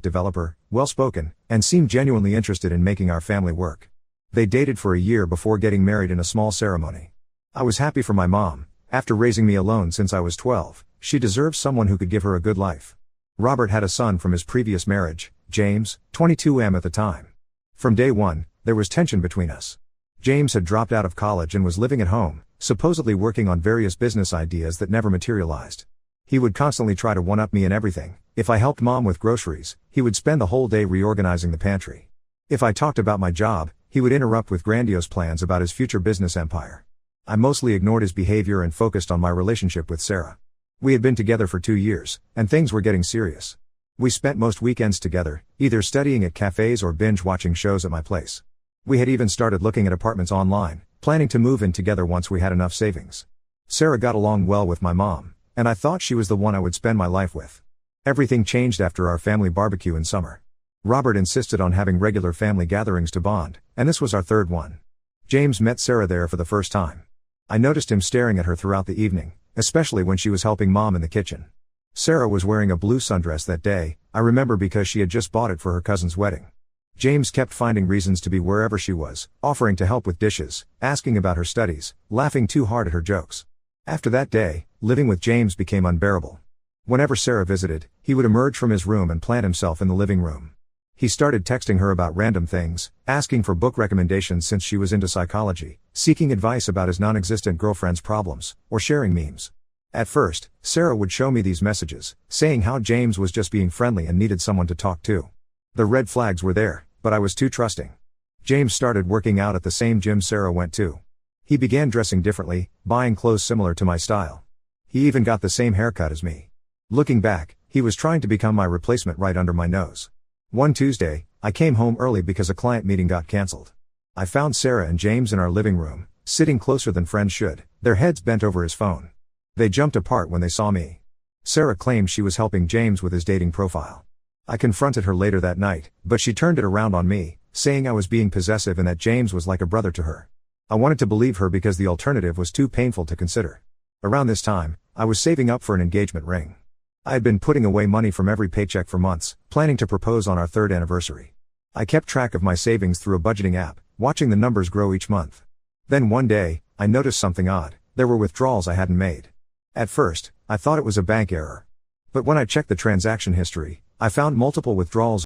developer, well-spoken, and seemed genuinely interested in making our family work. They dated for a year before getting married in a small ceremony. I was happy for my mom. After raising me alone since I was 12, she deserves someone who could give her a good life. Robert had a son from his previous marriage, James, 22 at the time. From day one, there was tension between us. James had dropped out of college and was living at home, supposedly working on various business ideas that never materialized. He would constantly try to one-up me in everything. If I helped mom with groceries, he would spend the whole day reorganizing the pantry. If I talked about my job, he would interrupt with grandiose plans about his future business empire. I mostly ignored his behavior and focused on my relationship with Sarah. We had been together for 2 years, and things were getting serious. We spent most weekends together, either studying at cafes or binge-watching shows at my place. We had even started looking at apartments online, planning to move in together once we had enough savings. Sarah got along well with my mom, and I thought she was the one I would spend my life with. Everything changed after our family barbecue in summer. Robert insisted on having regular family gatherings to bond, and this was our third one. James met Sarah there for the first time. I noticed him staring at her throughout the evening, especially when she was helping mom in the kitchen. Sarah was wearing a blue sundress that day, I remember, because she had just bought it for her cousin's wedding. James kept finding reasons to be wherever she was, offering to help with dishes, asking about her studies, laughing too hard at her jokes. After that day, living with James became unbearable. Whenever Sarah visited, he would emerge from his room and plant himself in the living room. He started texting her about random things, asking for book recommendations since she was into psychology, seeking advice about his non-existent girlfriend's problems, or sharing memes. At first, Sarah would show me these messages, saying how James was just being friendly and needed someone to talk to. The red flags were there, but I was too trusting. James started working out at the same gym Sarah went to. He began dressing differently, buying clothes similar to my style. He even got the same haircut as me. Looking back, he was trying to become my replacement right under my nose. One Tuesday, I came home early because a client meeting got cancelled. I found Sarah and James in our living room, sitting closer than friends should, their heads bent over his phone. They jumped apart when they saw me. Sarah claimed she was helping James with his dating profile. I confronted her later that night, but she turned it around on me, saying I was being possessive and that James was like a brother to her. I wanted to believe her because the alternative was too painful to consider. Around this time, I was saving up for an engagement ring. I had been putting away money from every paycheck for months, planning to propose on our 3rd anniversary. I kept track of my savings through a budgeting app, watching the numbers grow each month. Then one day, I noticed something odd. There were withdrawals I hadn't made. At first, I thought it was a bank error. But when I checked the transaction history, I found multiple withdrawals